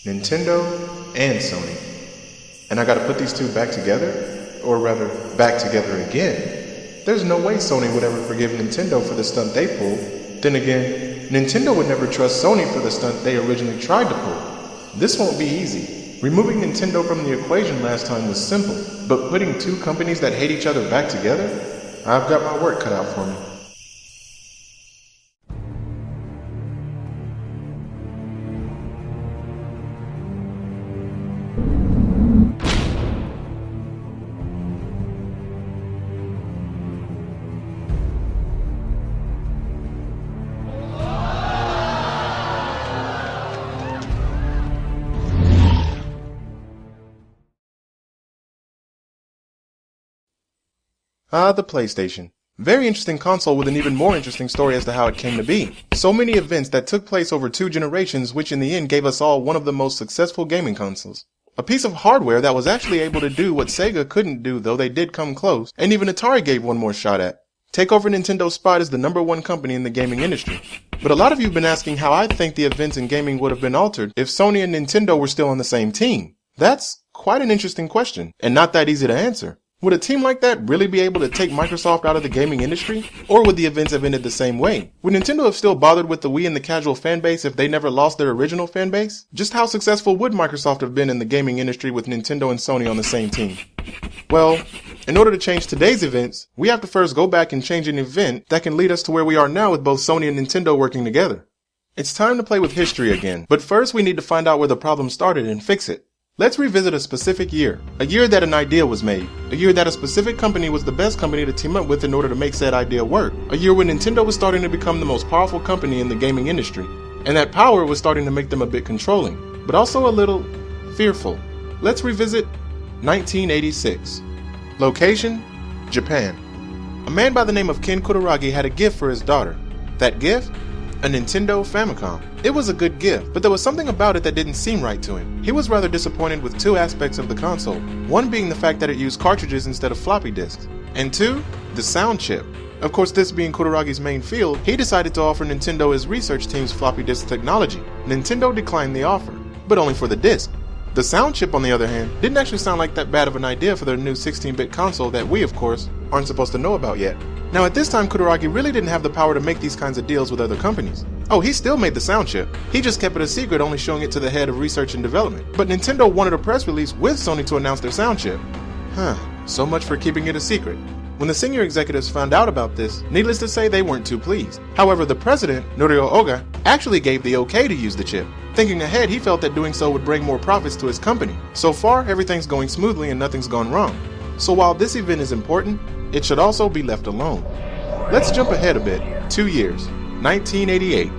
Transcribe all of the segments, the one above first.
Nintendo and Sony. And I gotta put these two back together? Or rather, back together again. There's no way Sony would ever forgive Nintendo for the stunt they pulled. Then again, Nintendo would never trust Sony for the stunt they originally tried to pull. This won't be easy. Removing Nintendo from the equation last time was simple, but putting two companies that hate each other back together? I've got my work cut out for me. The PlayStation. Very interesting console with an even more interesting story as to how it came to be. So many events that took place over 2 generations, which in the end gave us all one of the most successful gaming consoles. A piece of hardware that was actually able to do what Sega couldn't do, though they did come close, and even Atari gave one more shot at. Take over Nintendo's spot as the #1 company in the gaming industry. But a lot of you have been asking how I think the events in gaming would have been altered if Sony and Nintendo were still on the same team. That's quite an interesting question, and not that easy to answer. Would a team like that really be able to take Microsoft out of the gaming industry? Or would the events have ended the same way? Would Nintendo have still bothered with the Wii and the casual fanbase if they never lost their original fanbase? Just how successful would Microsoft have been in the gaming industry with Nintendo and Sony on the same team? Well, in order to change today's events, we have to first go back and change an event that can lead us to where we are now with both Sony and Nintendo working together. It's time to play with history again, but first we need to find out where the problem started and fix it. Let's revisit a specific year. A year that an idea was made. A year that a specific company was the best company to team up with in order to make said idea work. A year when Nintendo was starting to become the most powerful company in the gaming industry. And that power was starting to make them a bit controlling, but also a little fearful. Let's revisit 1986. Location? Japan. A man by the name of Ken Kutaragi had a gift for his daughter. That gift? A Nintendo Famicom. It was a good gift, but there was something about it that didn't seem right to him. He was rather disappointed with 2 aspects of the console. One being the fact that it used cartridges instead of floppy disks. And 2, the sound chip. Of course, this being Kutaragi's main field, he decided to offer Nintendo his research team's floppy disk technology. Nintendo declined the offer, but only for the disc. The sound chip, on the other hand, didn't actually sound like that bad of an idea for their new 16-bit console that we, of course, aren't supposed to know about yet. Now at this time, Kutaragi really didn't have the power to make these kinds of deals with other companies. Oh, he still made the sound chip. He just kept it a secret, only showing it to the head of research and development. But Nintendo wanted a press release with Sony to announce their sound chip. So much for keeping it a secret. When the senior executives found out about this, needless to say, they weren't too pleased. However, the president, Norio Oga, actually gave the okay to use the chip. Thinking ahead, he felt that doing so would bring more profits to his company. So far, everything's going smoothly and nothing's gone wrong. So while this event is important, it should also be left alone. Let's jump ahead a bit, 2 years, 1988.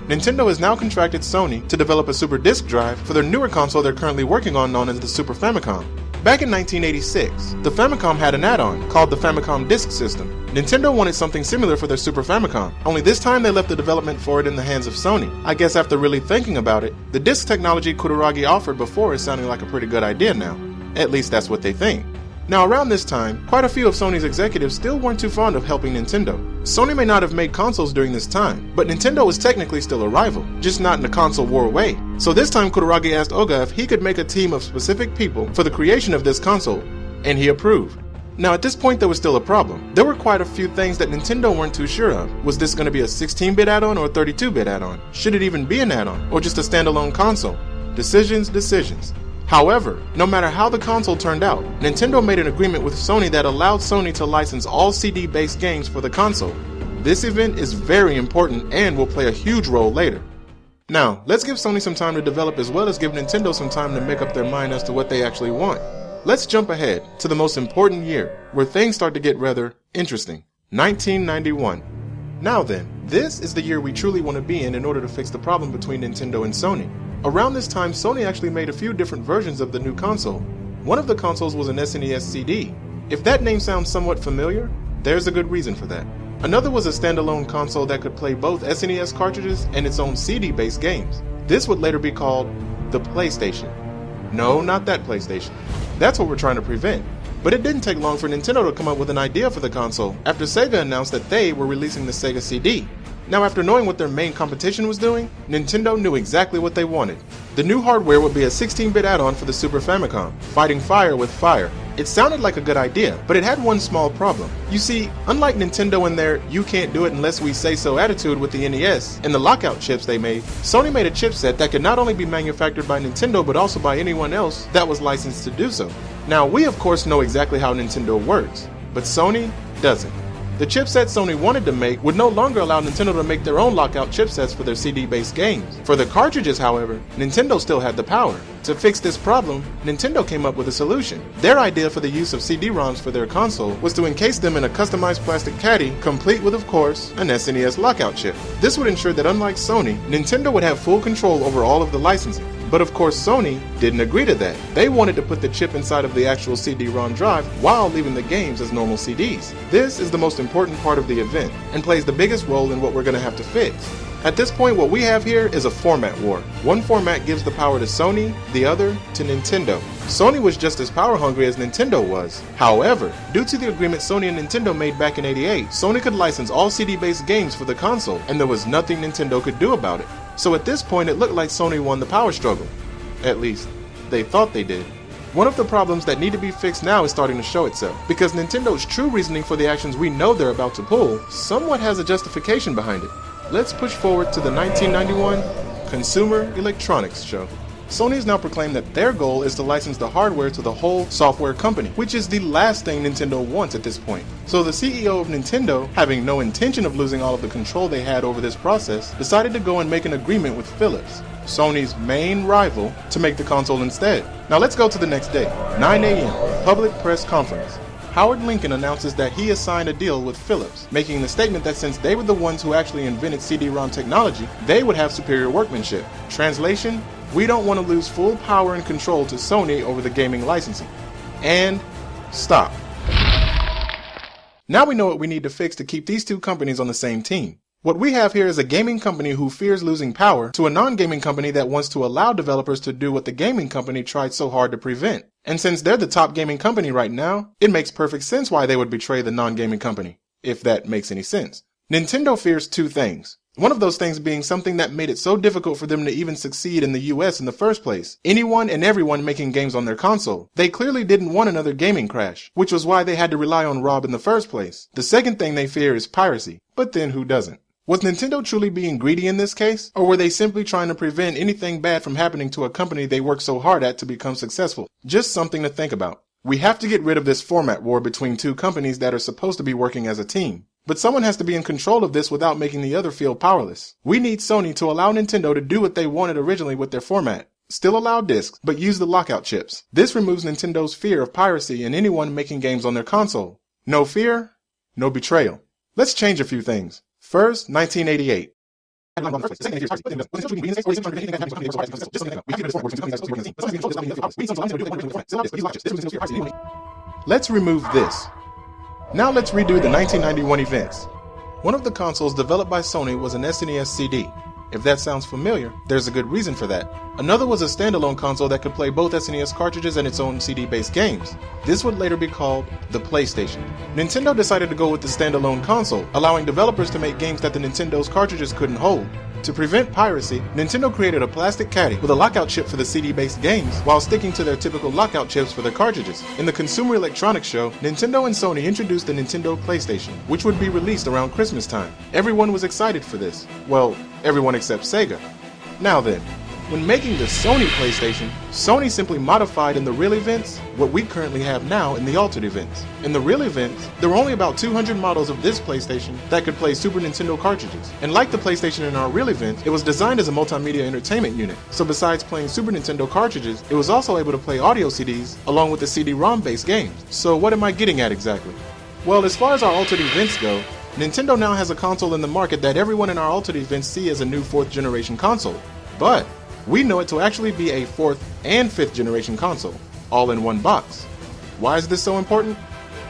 Nintendo has now contracted Sony to develop a Super Disk Drive for their newer console they're currently working on, known as the Super Famicom. Back in 1986, the Famicom had an add-on called the Famicom Disk System. Nintendo wanted something similar for their Super Famicom, only this time they left the development for it in the hands of Sony. I guess after really thinking about it, the disk technology Kutaragi offered before is sounding like a pretty good idea now. At least that's what they think. Now around this time, quite a few of Sony's executives still weren't too fond of helping Nintendo. Sony may not have made consoles during this time, but Nintendo was technically still a rival, just not in a console war way. So this time Kutaragi asked Oga if he could make a team of specific people for the creation of this console, and he approved. Now at this point there was still a problem. There were quite a few things that Nintendo weren't too sure of. Was this going to be a 16-bit add-on or a 32-bit add-on? Should it even be an add-on, or just a standalone console? Decisions. However, no matter how the console turned out, Nintendo made an agreement with Sony that allowed Sony to license all CD-based games for the console. This event is very important and will play a huge role later. Now, let's give Sony some time to develop as well as give Nintendo some time to make up their mind as to what they actually want. Let's jump ahead to the most important year, where things start to get rather interesting. 1991. Now then, this is the year we truly want to be in order to fix the problem between Nintendo and Sony. Around this time, Sony actually made a few different versions of the new console. One of the consoles was an SNES CD. If that name sounds somewhat familiar, there's a good reason for that. Another was a standalone console that could play both SNES cartridges and its own CD-based games. This would later be called the PlayStation. No, not that PlayStation. That's what we're trying to prevent. But it didn't take long for Nintendo to come up with an idea for the console after Sega announced that they were releasing the Sega CD. Now, after knowing what their main competition was doing, Nintendo knew exactly what they wanted. The new hardware would be a 16-bit add-on for the Super Famicom, fighting fire with fire. It sounded like a good idea, but it had one small problem. You see, unlike Nintendo and their "you can't do it unless we say so" attitude with the NES and the lockout chips they made, Sony made a chipset that could not only be manufactured by Nintendo but also by anyone else that was licensed to do so. Now, we of course know exactly how Nintendo works, but Sony doesn't. The chipset Sony wanted to make would no longer allow Nintendo to make their own lockout chipsets for their CD-based games. For the cartridges, however, Nintendo still had the power. To fix this problem, Nintendo came up with a solution. Their idea for the use of CD-ROMs for their console was to encase them in a customized plastic caddy, complete with, of course, an SNES lockout chip. This would ensure that unlike Sony, Nintendo would have full control over all of the licensing. But of course Sony didn't agree to that. They wanted to put the chip inside of the actual CD-ROM drive while leaving the games as normal CDs. This is the most important part of the event, and plays the biggest role in what we're going to have to fix. At this point, what we have here is a format war. One format gives the power to Sony, the other to Nintendo. Sony was just as power hungry as Nintendo was. However, due to the agreement Sony and Nintendo made back in '88, Sony could license all CD-based games for the console, and there was nothing Nintendo could do about it. So at this point, it looked like Sony won the power struggle. At least, they thought they did. One of the problems that need to be fixed now is starting to show itself, because Nintendo's true reasoning for the actions we know they're about to pull somewhat has a justification behind it. Let's push forward to the 1991 Consumer Electronics Show. Sony has now proclaimed that their goal is to license the hardware to the whole software company, which is the last thing Nintendo wants at this point. So the CEO of Nintendo, having no intention of losing all of the control they had over this process, decided to go and make an agreement with Philips, Sony's main rival, to make the console instead. Now let's go to the next day, 9 a.m., public press conference. Howard Lincoln announces that he has signed a deal with Philips, making the statement that since they were the ones who actually invented CD-ROM technology, they would have superior workmanship. Translation: we don't want to lose full power and control to Sony over the gaming licensing. And stop. Now we know what we need to fix to keep these two companies on the same team. What we have here is a gaming company who fears losing power to a non-gaming company that wants to allow developers to do what the gaming company tried so hard to prevent. And since they're the top gaming company right now, it makes perfect sense why they would betray the non-gaming company, if that makes any sense. Nintendo fears two things. One of those things being something that made it so difficult for them to even succeed in the US in the first place. Anyone and everyone making games on their console. They clearly didn't want another gaming crash, which was why they had to rely on Rob in the first place. The second thing they fear is piracy. But then who doesn't? Was Nintendo truly being greedy in this case? Or were they simply trying to prevent anything bad from happening to a company they worked so hard at to become successful? Just something to think about. We have to get rid of this format war between two companies that are supposed to be working as a team. But someone has to be in control of this without making the other feel powerless. We need Sony to allow Nintendo to do what they wanted originally with their format. Still allow discs, but use the lockout chips. This removes Nintendo's fear of piracy and anyone making games on their console. No fear, no betrayal. Let's change a few things. First, 1988. Let's remove this. Now let's redo the 1991 events. One of the consoles developed by Sony was an SNES CD. If that sounds familiar, there's a good reason for that. Another was a standalone console that could play both SNES cartridges and its own CD-based games. This would later be called the PlayStation. Nintendo decided to go with the standalone console, allowing developers to make games that the Nintendo's cartridges couldn't hold. To prevent piracy, Nintendo created a plastic caddy with a lockout chip for the CD-based games, while sticking to their typical lockout chips for their cartridges. In the Consumer Electronics Show, Nintendo and Sony introduced the Nintendo PlayStation, which would be released around Christmas time. Everyone was excited for this. Well, everyone except Sega. Now then, when making the Sony PlayStation, Sony simply modified in the real events what we currently have now in the altered events. In the real events, there were only about 200 models of this PlayStation that could play Super Nintendo cartridges. And like the PlayStation in our real events, it was designed as a multimedia entertainment unit. So besides playing Super Nintendo cartridges, it was also able to play audio CDs along with the CD-ROM based games. So what am I getting at exactly? Well, as far as our altered events go, Nintendo now has a console in the market that everyone in our altered events see as a new 4th generation console. But we know it to actually be a 4th and 5th generation console, all in one box. Why is this so important?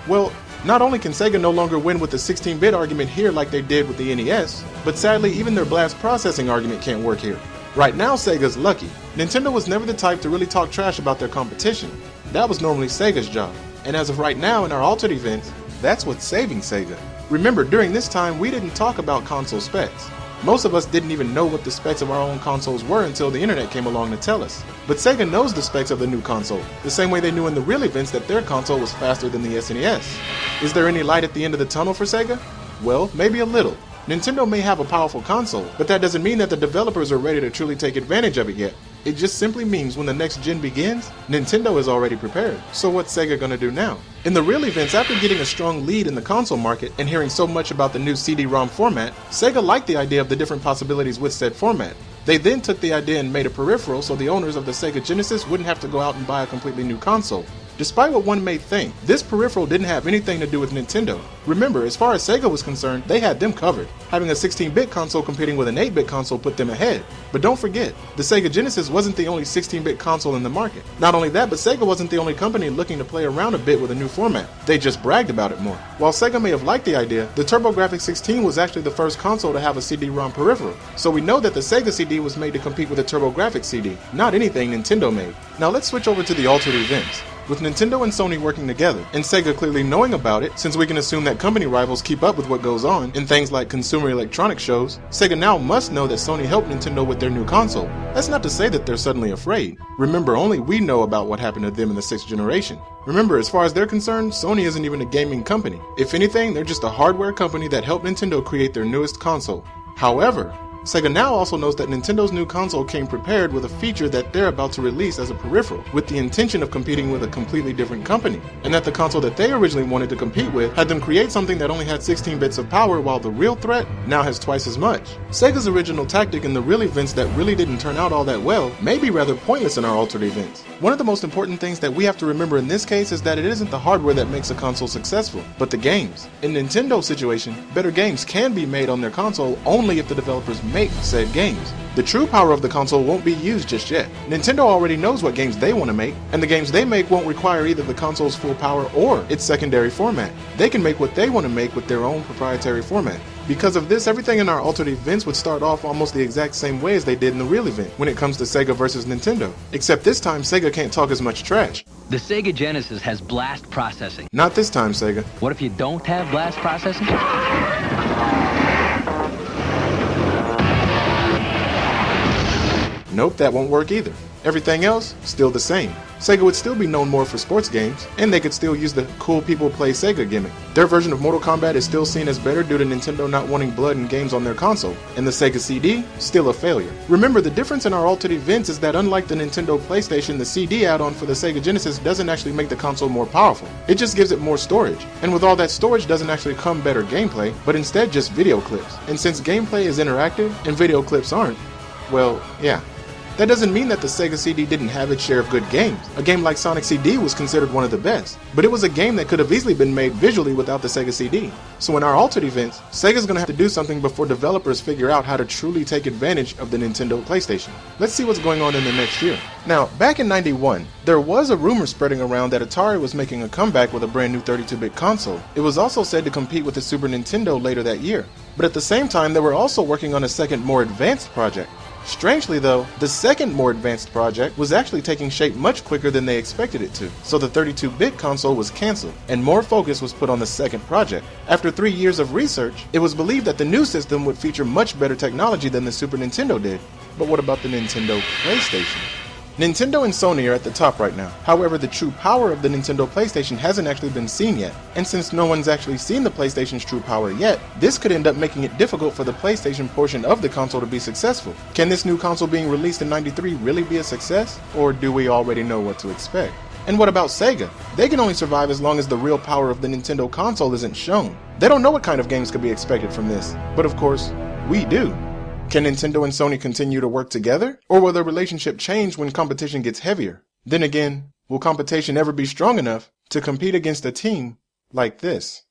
Well, not only can Sega no longer win with the 16-bit argument here like they did with the NES, but sadly even their blast processing argument can't work here. Right now Sega's lucky. Nintendo was never the type to really talk trash about their competition. That was normally Sega's job. And as of right now in our altered events, that's what's saving Sega. Remember, during this time, we didn't talk about console specs. Most of us didn't even know what the specs of our own consoles were until the internet came along to tell us. But Sega knows the specs of the new console, the same way they knew in the real events that their console was faster than the SNES. Is there any light at the end of the tunnel for Sega? Well, maybe a little. Nintendo may have a powerful console, but that doesn't mean that the developers are ready to truly take advantage of it yet. It just simply means when the next gen begins, Nintendo is already prepared. So what's Sega gonna do now? In the real events, after getting a strong lead in the console market and hearing so much about the new CD-ROM format, Sega liked the idea of the different possibilities with said format. They then took the idea and made a peripheral so the owners of the Sega Genesis wouldn't have to go out and buy a completely new console. Despite what one may think, this peripheral didn't have anything to do with Nintendo. Remember, as far as Sega was concerned, they had them covered. Having a 16-bit console competing with an 8-bit console put them ahead. But don't forget, the Sega Genesis wasn't the only 16-bit console in the market. Not only that, but Sega wasn't the only company looking to play around a bit with a new format. They just bragged about it more. While Sega may have liked the idea, the TurboGrafx 16 was actually the first console to have a CD-ROM peripheral. So we know that the Sega CD was made to compete with the TurboGrafx CD, not anything Nintendo made. Now let's switch over to the altered events. With Nintendo and Sony working together, and Sega clearly knowing about it, since we can assume that company rivals keep up with what goes on in things like consumer electronics shows, Sega now must know that Sony helped Nintendo with their new console. That's not to say that they're suddenly afraid. Remember, only we know about what happened to them in the 6th generation. Remember, as far as they're concerned, Sony isn't even a gaming company. If anything, they're just a hardware company that helped Nintendo create their newest console. However, Sega now also knows that Nintendo's new console came prepared with a feature that they're about to release as a peripheral, with the intention of competing with a completely different company, and that the console that they originally wanted to compete with had them create something that only had 16 bits of power while the real threat now has twice as much. Sega's original tactic in the real events that really didn't turn out all that well may be rather pointless in our altered events. One of the most important things that we have to remember in this case is that it isn't the hardware that makes a console successful, but the games. In Nintendo's situation, better games can be made on their console only if the developers make said games. The true power of the console won't be used just yet. Nintendo already knows what games they want to make, and the games they make won't require either the console's full power or its secondary format. They can make what they want to make with their own proprietary format. Because of this, everything in our altered events would start off almost the exact same way as they did in the real event when it comes to Sega versus Nintendo. Except this time, Sega can't talk as much trash. The Sega Genesis has blast processing. Not this time, Sega. What if you don't have blast processing? Nope, that won't work either. Everything else, still the same. Sega would still be known more for sports games, and they could still use the cool people play Sega gimmick. Their version of Mortal Kombat is still seen as better due to Nintendo not wanting blood in games on their console, and the Sega CD, still a failure. Remember, the difference in our altered events is that unlike the Nintendo PlayStation, the CD add-on for the Sega Genesis doesn't actually make the console more powerful. It just gives it more storage, and with all that storage doesn't actually come better gameplay, but instead just video clips. And since gameplay is interactive, and video clips aren't, well, yeah. That doesn't mean that the Sega CD didn't have its share of good games. A game like Sonic CD was considered one of the best, but it was a game that could have easily been made visually without the Sega CD. So in our altered events, Sega's gonna have to do something before developers figure out how to truly take advantage of the Nintendo PlayStation. Let's see what's going on in the next year. Now, back in '91, there was a rumor spreading around that Atari was making a comeback with a brand new 32-bit console. It was also said to compete with the Super Nintendo later that year. But at the same time, they were also working on a second, more advanced project. Strangely though, the second more advanced project was actually taking shape much quicker than they expected it to, so the 32-bit console was cancelled, and more focus was put on the second project. After 3 years of research, it was believed that the new system would feature much better technology than the Super Nintendo did. But what about the Nintendo PlayStation? Nintendo and Sony are at the top right now. However, the true power of the Nintendo PlayStation hasn't actually been seen yet. And since no one's actually seen the PlayStation's true power yet, this could end up making it difficult for the PlayStation portion of the console to be successful. Can this new console being released in '93 really be a success? Or do we already know what to expect? And what about Sega? They can only survive as long as the real power of the Nintendo console isn't shown. They don't know what kind of games could be expected from this. But of course, we do. Can Nintendo and Sony continue to work together? Or will their relationship change when competition gets heavier? Then again, will competition ever be strong enough to compete against a team like this?